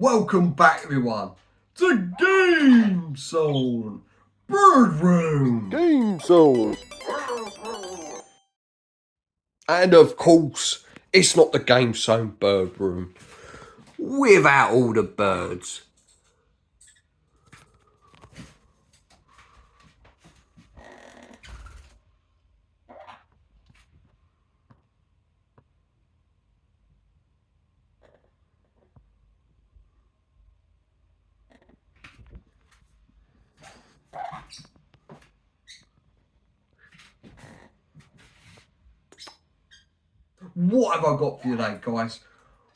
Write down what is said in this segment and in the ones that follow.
Welcome back everyone to GameZone Birdroom. GameZone. And of course, it's not the GameZone Birdroom without all the birds. What have I got for you today, guys?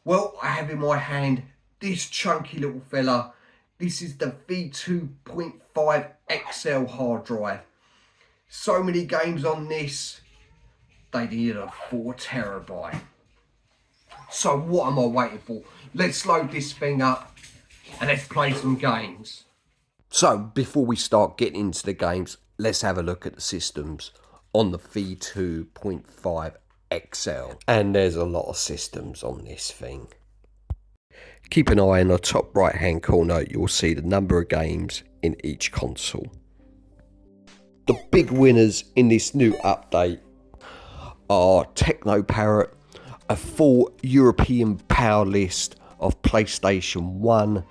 Well, I have in my hand this chunky little fella. This is the V2.5 XL hard drive. So many games on this, they need a 4 terabyte. So what am I waiting for? Let's load this thing up and let's play some games. So before we start getting into the games, let's have a look at the systems on the V2.5 XL. And there's a lot of systems on this thing. Keep an eye in the top right hand corner, you'll see the number of games in each console. The big winners in this new update are Teknoparrot, a full European power list of PlayStation 1,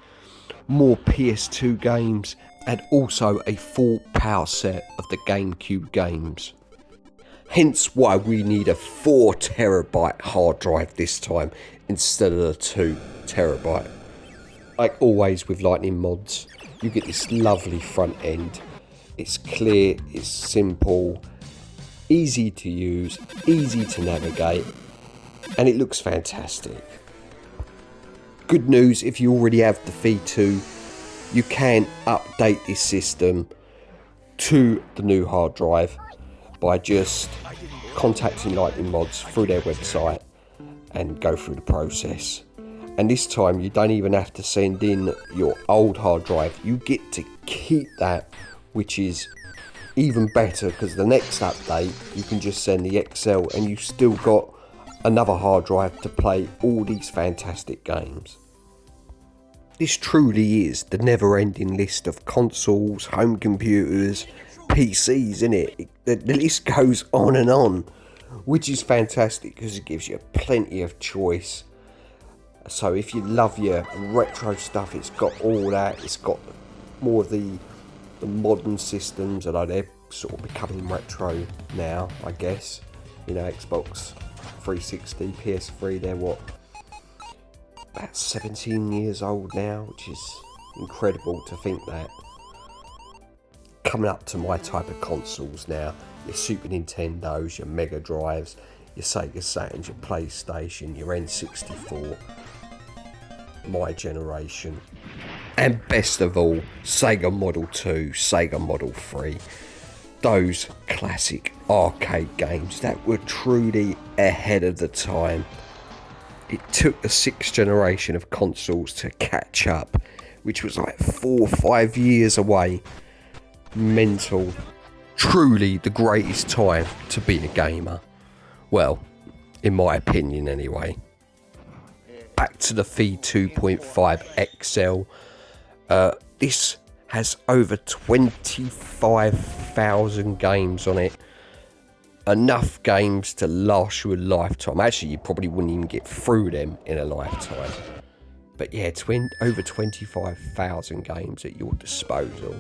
more PS2 games, and also a full power set of the GameCube games. Hence why we need a 4 terabyte hard drive this time instead of the 2 terabyte. Like always with Lightning Modz, you get this lovely front end. It's clear, it's simple, easy to use, easy to navigate, and it looks fantastic. Good news, if you already have the V2, you can update this system to the new hard drive by just contacting Lightning Modz through their website and go through the process. And this time you don't even have to send in your old hard drive, you get to keep that, which is even better because the next update you can just send the XL and you've still got another hard drive to play all these fantastic games. This truly is the never-ending list of consoles, home computers, PCs, isn't it? The list goes on, which is fantastic because it gives you plenty of choice. So if you love your retro stuff, it's got all that. It's got more of the modern systems, although they're sort of becoming retro now, I guess. You know, Xbox 360, PS3, they're what, about 17 years old now, which is incredible to think that. Coming up to my type of consoles now, your Super Nintendos, your Mega Drives, your Sega Saturns, your PlayStation, your N64, my generation. And best of all, Sega Model 2, Sega Model 3. Those classic arcade games that were truly ahead of the time. It took the 6th generation of consoles to catch up, which was like 4 or 5 years away. Mental. Truly the greatest time to be a gamer. Well, in my opinion anyway. Back to the V2.5 XL. This has over 25,000 games on it. Enough games to last you a lifetime. Actually, you probably wouldn't even get through them in a lifetime. But yeah, over 25,000 games at your disposal.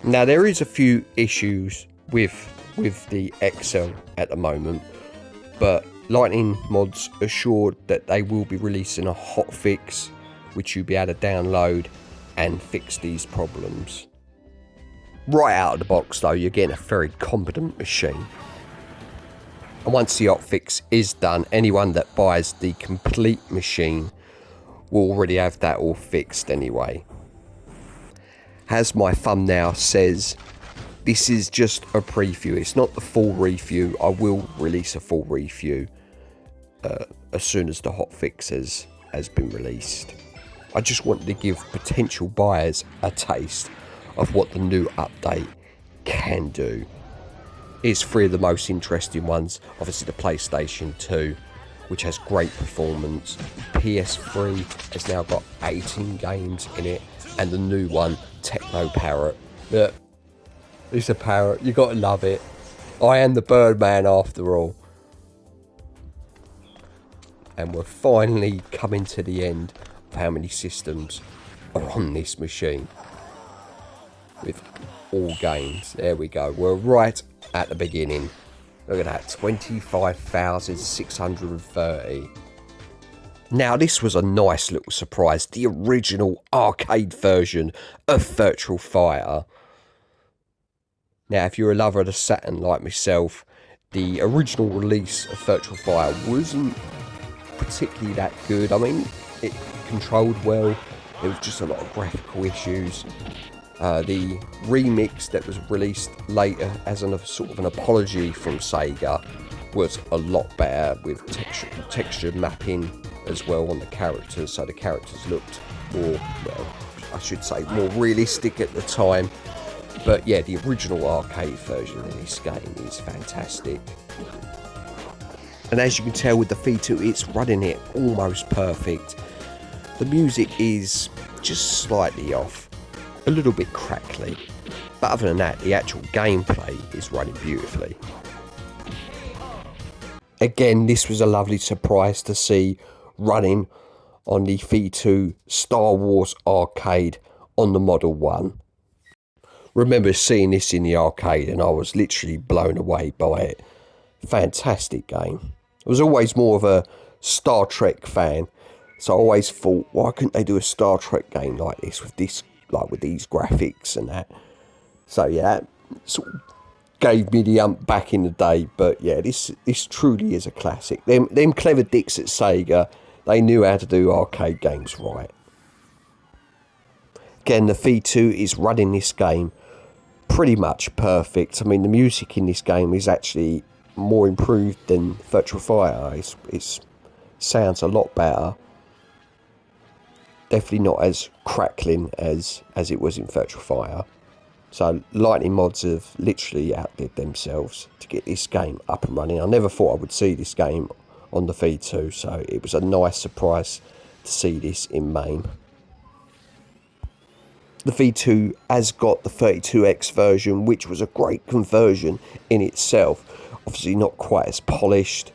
Now, there is a few issues with the XL at the moment, but Lightning Modz assured that they will be releasing a hot fix, which you'll be able to download and fix these problems. Right out of the box though, you're getting a very competent machine. And once the hot fix is done, anyone that buys the complete machine will already have that all fixed anyway. As my thumbnail says, this is just a preview, it's not the full review. I will release a full review as soon as the hot fix has been released. I just wanted to give potential buyers a taste of what the new update can do. Here's 3 of the most interesting ones. Obviously the PlayStation 2, which has great performance. PS3 has now got 18 games in it, and the new one, Teknoparrot. Look, it's a parrot, you gotta love it. I am the Birdman after all. And we're finally coming to the end of how many systems are on this machine. With all games, there we go. We're right at the beginning. Look at that, 25,630. Now this was a nice little surprise. The original arcade version of Virtual Fighter. Now if you're a lover of the Saturn like myself, the original release of Virtual Fighter wasn't particularly that good. I mean, it controlled well. There was just a lot of graphical issues. The remix that was released later as a sort of an apology from Sega was a lot better, with texture mapping as well on the characters, so the characters looked more, well, I should say more realistic at the time. But yeah, the original arcade version of this game is fantastic. And as you can tell with the V2, it's running it almost perfect. The music is just slightly off, a little bit crackly, but other than that, the actual gameplay is running beautifully. Again, this was a lovely surprise to see running on the V2 Star Wars arcade on the Model 1. Remember seeing this in the arcade and I was literally blown away by it. Fantastic game. I was always more of a Star Trek fan, so I always thought, why couldn't they do a Star Trek game like this with these graphics and that? So yeah, that sort of gave me the ump back in the day. But yeah, this truly is a classic. Them clever dicks at Sega, they knew how to do arcade games right. Again, the V2 is running this game pretty much perfect. I mean, the music in this game is actually more improved than Virtual Fighter. It sounds a lot better. Definitely not as crackling as it was in Virtual Fighter. So Lightning Modz have literally outdid themselves to get this game up and running. I never thought I would see this game on the V2, so it was a nice surprise to see this in MAME. The V2 has got the 32X version, which was a great conversion in itself. Obviously not quite as polished,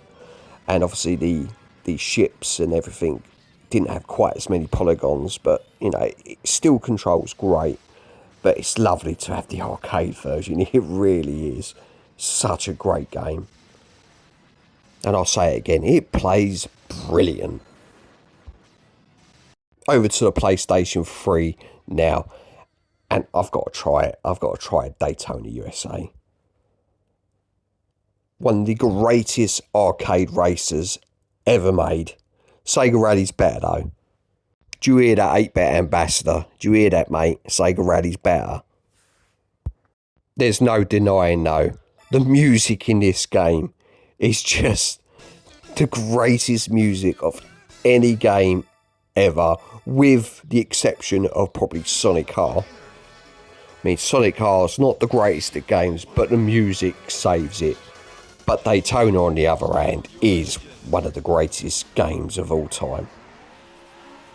and obviously the ships and everything didn't have quite as many polygons, but you know, it still controls great. But it's lovely to have the arcade version. It really is such a great game. And I'll say it again, it plays brilliant. Over to the PlayStation 3 now, and I've got to try it. I've got to try Daytona USA. One of the greatest arcade racers ever made. Sega Rally's better though. Do you hear that 8-bit ambassador? Do you hear that, mate? Sega Rally's better. There's no denying though, the music in this game is just the greatest music of any game ever, with the exception of probably Sonic R. I mean, Sonic R's not the greatest at games, but the music saves it. But Daytona, on the other hand, is one of the greatest games of all time.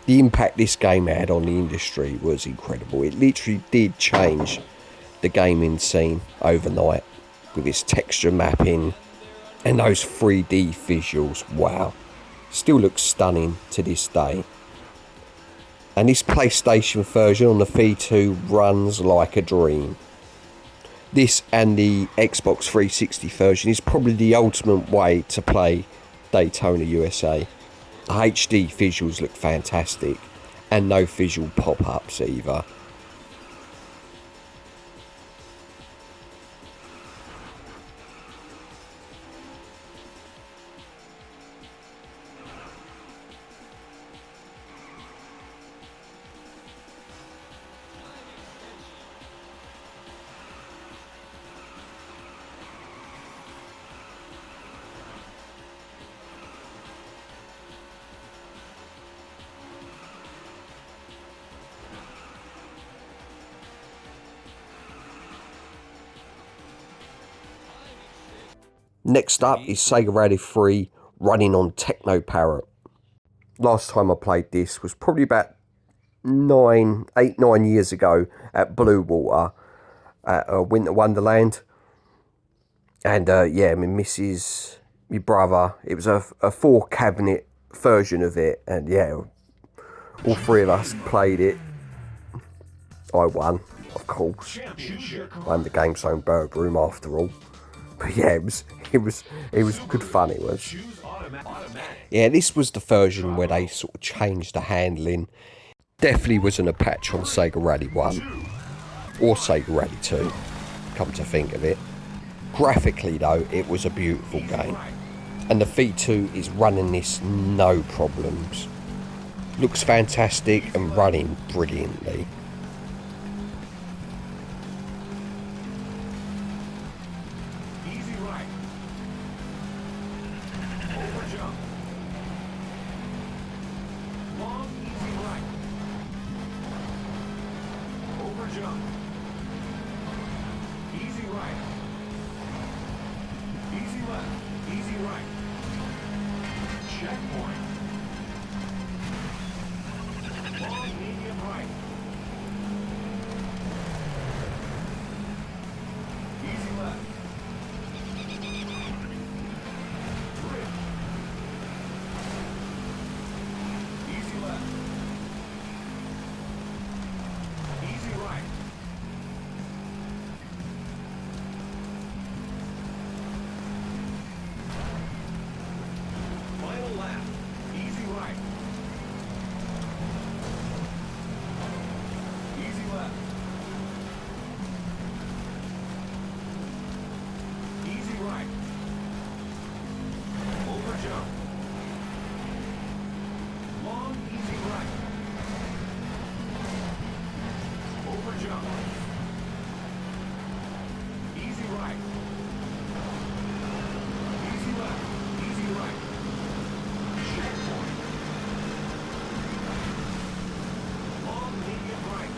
The impact this game had on the industry was incredible. It literally did change the gaming scene overnight with its texture mapping and those 3D visuals. Wow, still looks stunning to this day. And this PlayStation version on the V2 runs like a dream. This and the Xbox 360 version is probably the ultimate way to play Daytona USA. The HD visuals look fantastic, and no visual pop-ups either. Next up is Sega Rally 3 running on teknoparrot. Last time I played this was probably about 9 years ago at Blue Water at Winter Wonderland. And yeah, my missus, my brother, it was a 4-cabinet version of it, and yeah, all three of us played it. I won, of course. I'm the GameZone Birdroom after all. But yeah, it was good fun. It was. Yeah, this was the version where they sort of changed the handling. Definitely wasn't a patch on Sega Rally 1 or Sega Rally 2. Come to think of it. Graphically though, it was a beautiful game, and the V2 is running this no problems. Looks fantastic and running brilliantly. Easy right. Over jump. Long easy right. Over jump. Easy right. Easy left. Easy right. Checkpoint. Long medium right. Easy left. Grip. Easy left. Easy right. Final lap. Easy right. Easy left. Easy right. Over jump. Long easy right. Over jump. Easy right. Easy left. Easy right. Checkpoint. Long medium right.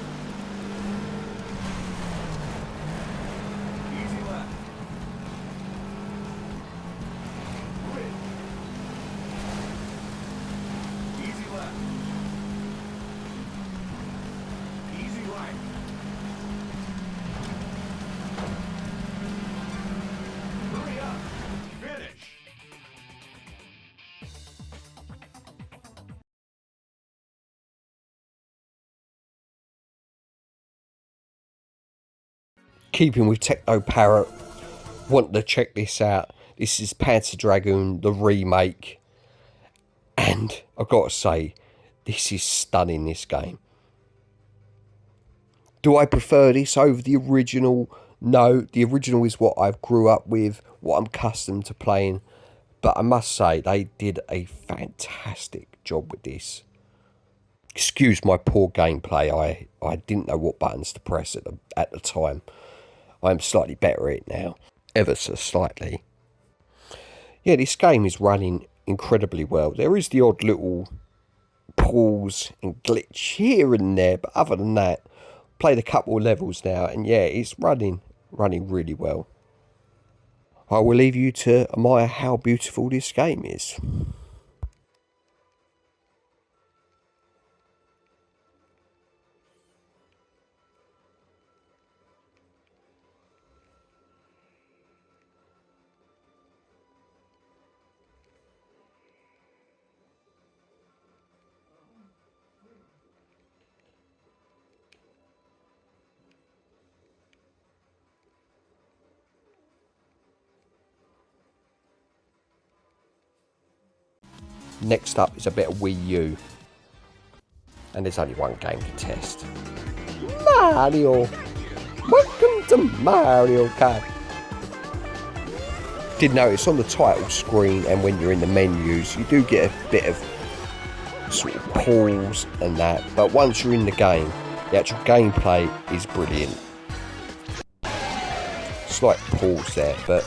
Easy left. Grid. Easy left. Easy right. Hurry up. Finish. Keeping with teknoparrot, want to check this out. This is Panzer Dragoon, the remake, and I've got to say, this is stunning, this game. Do I prefer this over the original? No, the original is what I grew up with, what I'm accustomed to playing, but I must say they did a fantastic job with this. Excuse my poor gameplay, I didn't know what buttons to press at the time. I'm slightly better at it now, ever so slightly. Yeah, this game is running incredibly well. There is the odd little pause and glitch here and there, but other than that, played a couple of levels now, and yeah, it's running really well. I will leave you to admire how beautiful this game is. Next up is a bit of Wii U. And there's only one game to test. Mario! Welcome to Mario Kart! Did notice on the title screen and when you're in the menus, you do get a bit of sort of pause and that. But once you're in the game, the actual gameplay is brilliant. Slight pause there, but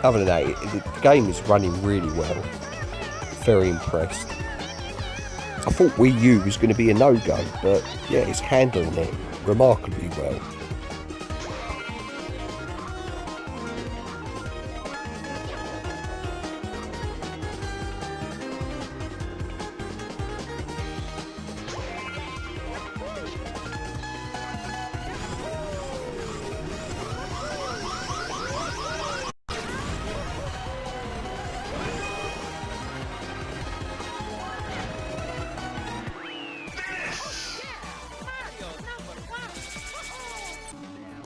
other than that, the game is running really well. Very impressed. I thought Wii U was going to be a no-go, but yeah, it's handling it remarkably well.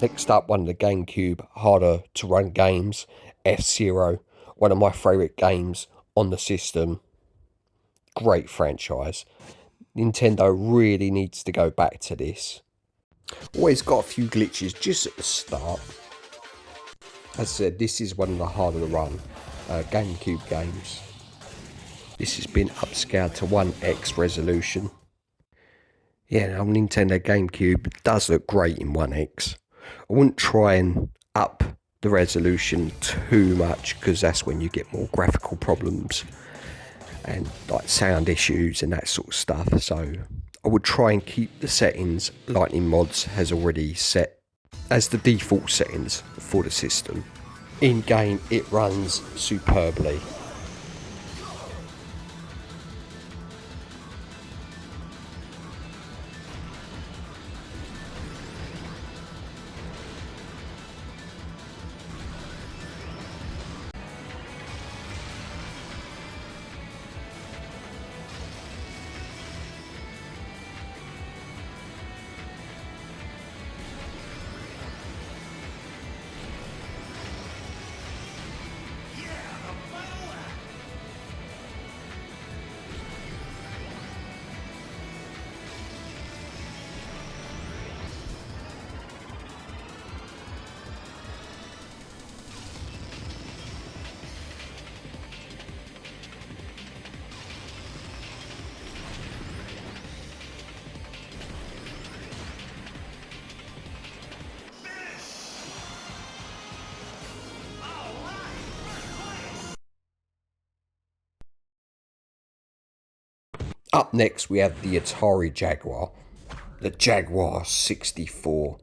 Next up, one of the GameCube harder to run games, F-Zero, one of my favourite games on the system. Great franchise. Nintendo really needs to go back to this. Always got a few glitches just at the start. As I said, this is one of the harder to run GameCube games. This has been upscaled to 1x resolution. Yeah, now Nintendo GameCube does look great in 1x. I wouldn't try and up the resolution too much, because that's when you get more graphical problems and like sound issues and that sort of stuff. So I would try and keep the settings Lightning Modz has already set as the default settings for the system. In game it runs superbly. Up next we have the Atari Jaguar, the Jaguar 64.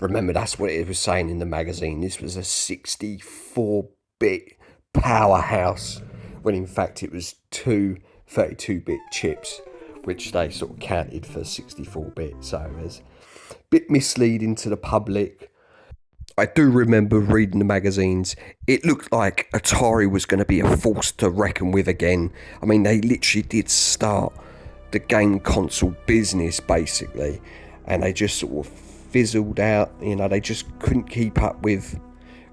Remember, that's what it was saying in the magazine. This was a 64-bit powerhouse, when in fact it was two 32-bit chips, which they sort of counted for 64-bit. So it was a bit misleading to the public. I do remember reading the magazines. It looked like Atari was going to be a force to reckon with again. I mean, they literally did start the game console business, basically, and they just sort of fizzled out. You know, they just couldn't keep up with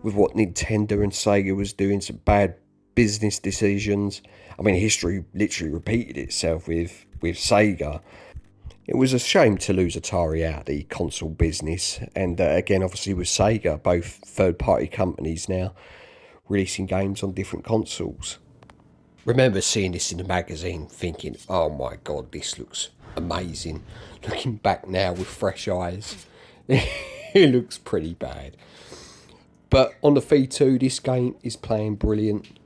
what Nintendo and Sega was doing. Some bad business decisions. I mean, history literally repeated itself with Sega. It was a shame to lose Atari out of the console business, and again, obviously with Sega, both third-party companies now releasing games on different consoles. Remember seeing this in the magazine thinking, oh my god, this looks amazing. Looking back now with fresh eyes, it looks pretty bad. But on the V2, this game is playing brilliant.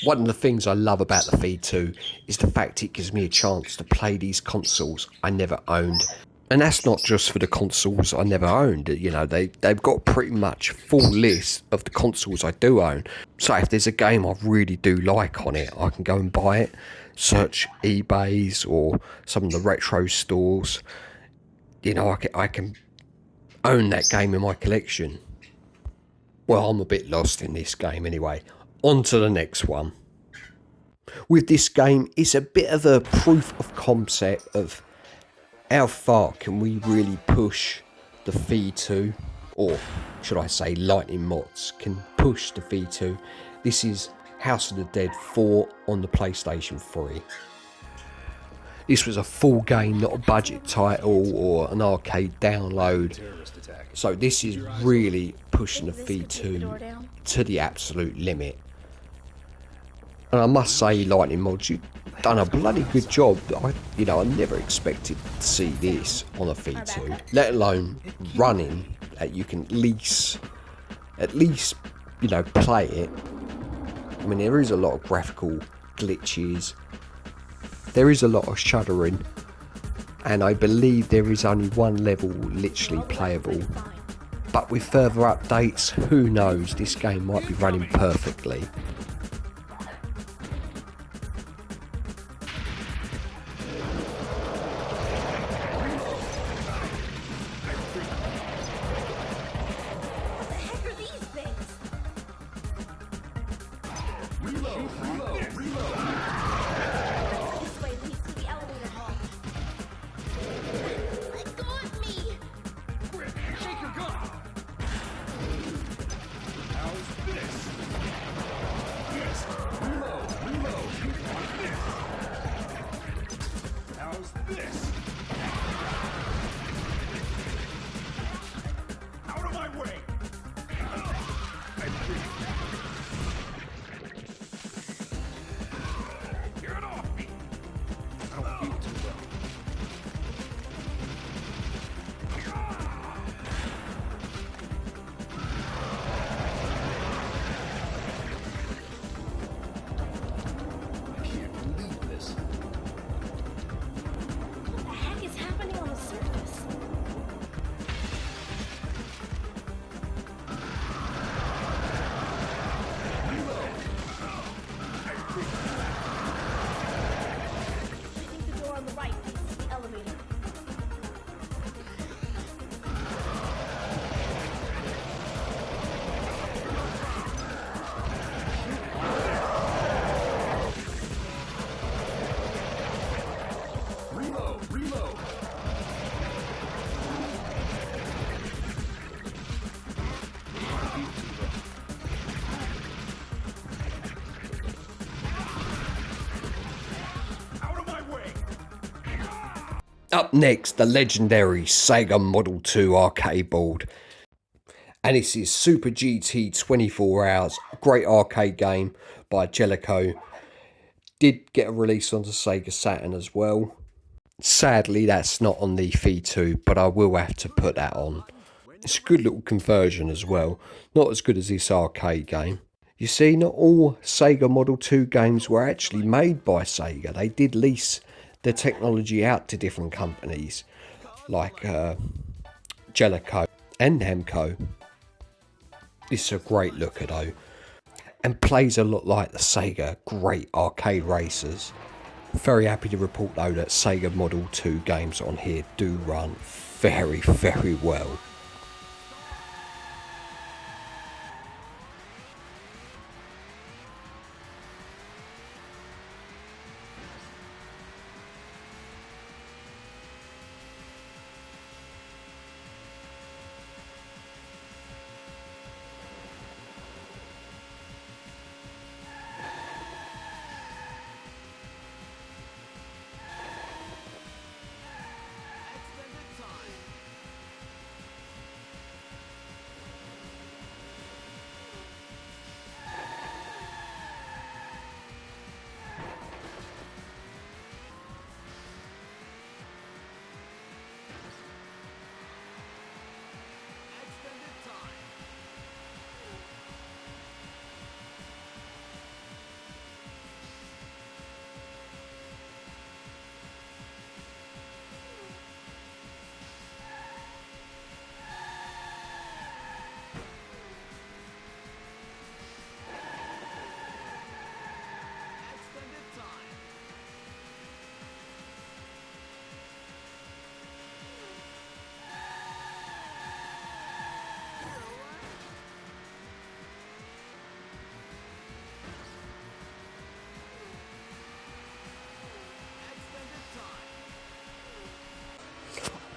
One of the things I love about the V2 is the fact it gives me a chance to play these consoles I never owned. And that's not just for the consoles I never owned. You know, they've got pretty much full list of the consoles I do own. So if there's a game I really do like on it, I can go and buy it, search eBays or some of the retro stores. You know, I can own that game in my collection. Well, I'm a bit lost in this game anyway. On to the next one. With this game, it's a bit of a proof of concept of how far can we really push the V2, or should I say Lightning Modz can push the V2. This is House of the Dead 4 on the PlayStation 3. This was a full game, not a budget title or an arcade download. So this is really pushing the V2 to the absolute limit. And I must say, Lightning Modz, you've done a bloody good job. I never expected to see this on a V2, let alone running. You can at least, play it. I mean, there is a lot of graphical glitches. There is a lot of shuddering. And I believe there is only one level literally playable. But with further updates, who knows, this game might be running perfectly. Reload. Out of my way. Up next, the legendary Sega Model 2 arcade board. And this is Super GT 24 Hours, a great arcade game by Jellicoe. Did get a release onto Sega Saturn as well. Sadly, that's not on the V2, but I will have to put that on. It's a good little conversion as well. Not as good as this arcade game. You see, not all Sega Model 2 games were actually made by Sega. They did lease the technology out to different companies, like Jellicoe and Namco. This is a great looker though, and plays a lot like the Sega Great Arcade Racers. Very happy to report though that Sega Model 2 games on here do run very, very well.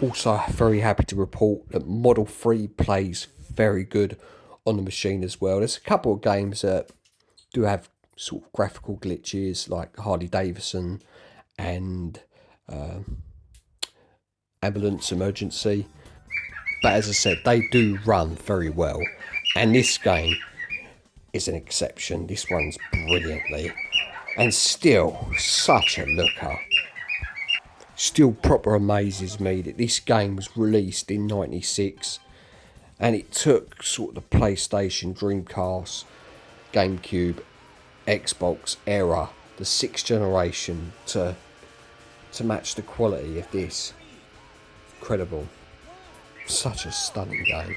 Also very happy to report that Model 3 plays very good on the machine as well. There's a couple of games that do have sort of graphical glitches like Harley Davidson and Ambulance Emergency. But as I said, they do run very well. And this game is an exception. This runs brilliantly. And still, such a looker. Still proper amazes me that this game was released in '96 and it took sort of the PlayStation, Dreamcast, GameCube, Xbox era, the 6th generation to match the quality of this. Incredible. Such a stunning game.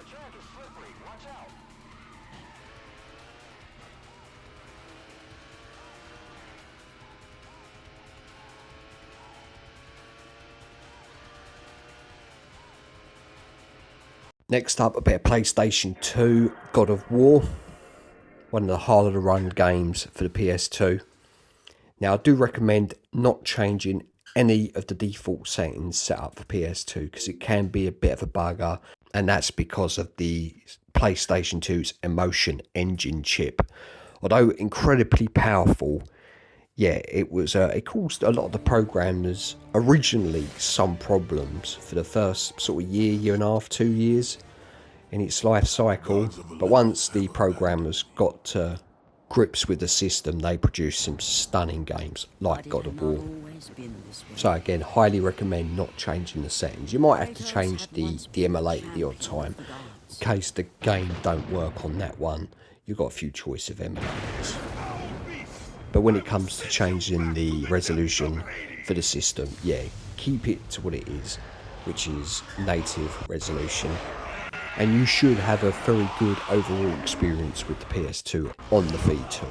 track is slippery. Watch out. Next up, a bit of PlayStation 2, God of War. One of the harder to run games for the PS2. Now, I do recommend not changing any of the default settings set up for PS2 because it can be a bit of a bugger, and that's because of the PlayStation 2's Emotion Engine chip. Although incredibly powerful, yeah, it caused a lot of the programmers originally some problems for the first sort of year and a half, 2 years in its life cycle. But once the programmers got to grips with the system, they produce some stunning games like God of War. So again, highly recommend not changing the settings. You might have to change the emulator the odd time in case the game don't work on that one. You've got a few choice of emulators. But when it comes to changing the resolution for the system, yeah, keep it to what it is, which is native resolution. And you should have a very good overall experience with the PS2 on the V2.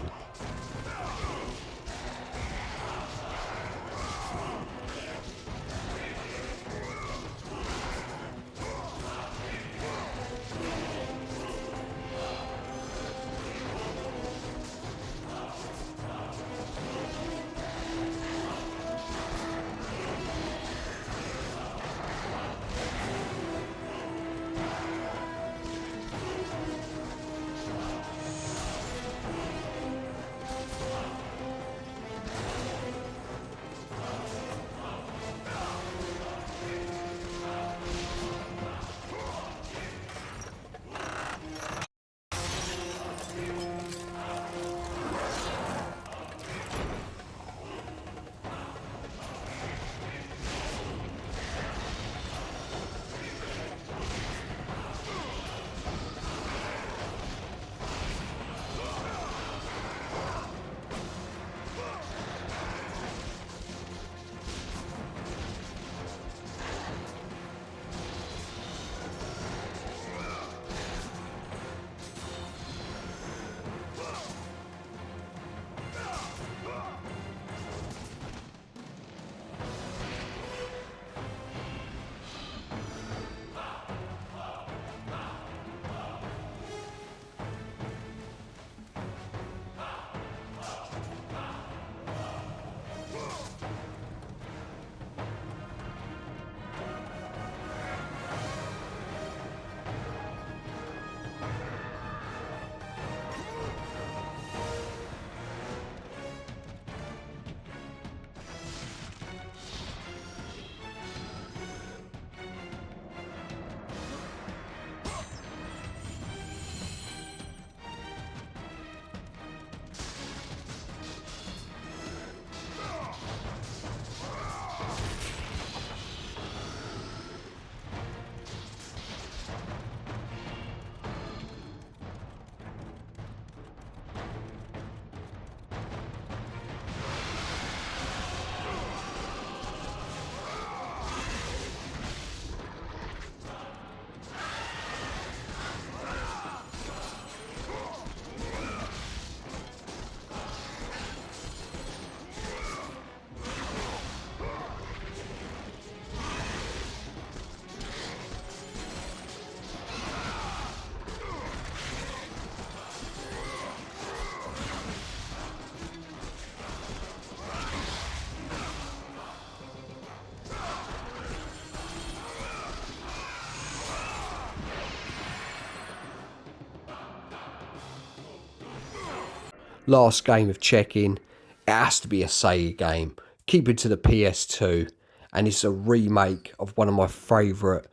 Last game of check-in, it has to be a Sega game. Keep it to the PS2, and it's a remake of one of my favourite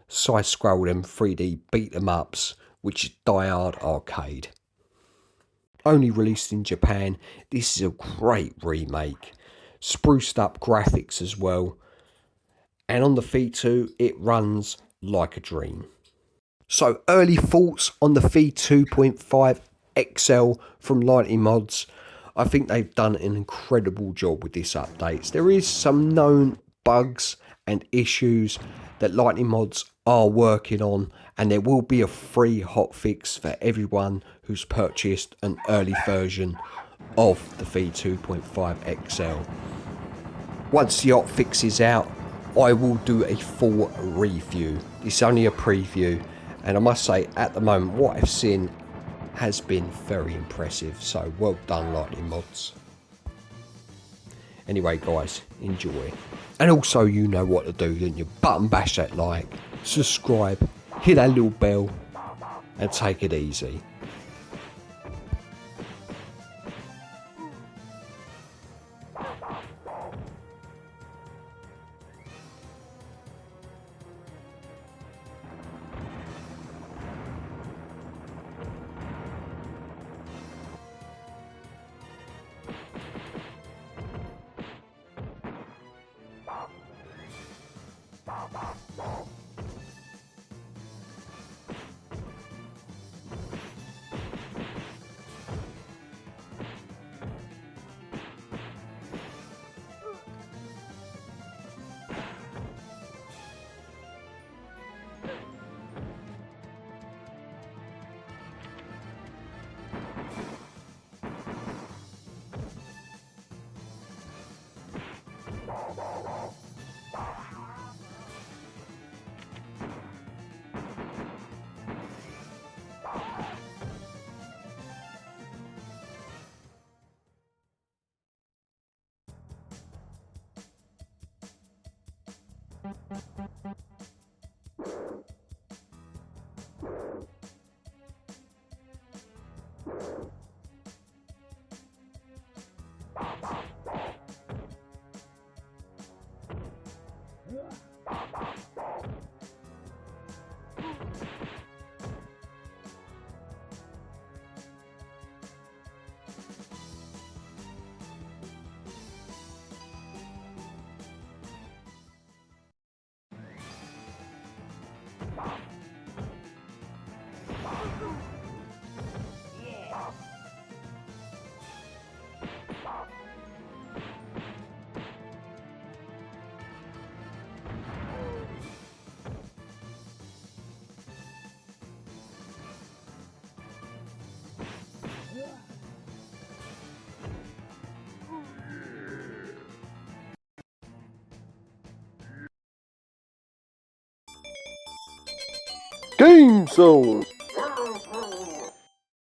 side-scrolling 3D beat-em-ups, which is Die Hard Arcade. Only released in Japan, this is a great remake. Spruced up graphics as well, and on the V2 it runs like a dream. So early thoughts on the V2.5 XL from Lightning Modz. I think they've done an incredible job with this update. There is some known bugs and issues that Lightning Modz are working on, and there will be a free hotfix for everyone who's purchased an early version of the V2.5 XL. Once the hotfix is out, I will do a full review. It's only a preview, and I must say at the moment what I've seen has been very impressive, so well done Lightning Modz. Anyway guys, enjoy. And also you know what to do, don't you? Button bash that like, subscribe, hit that little bell, and take it easy. GameZone.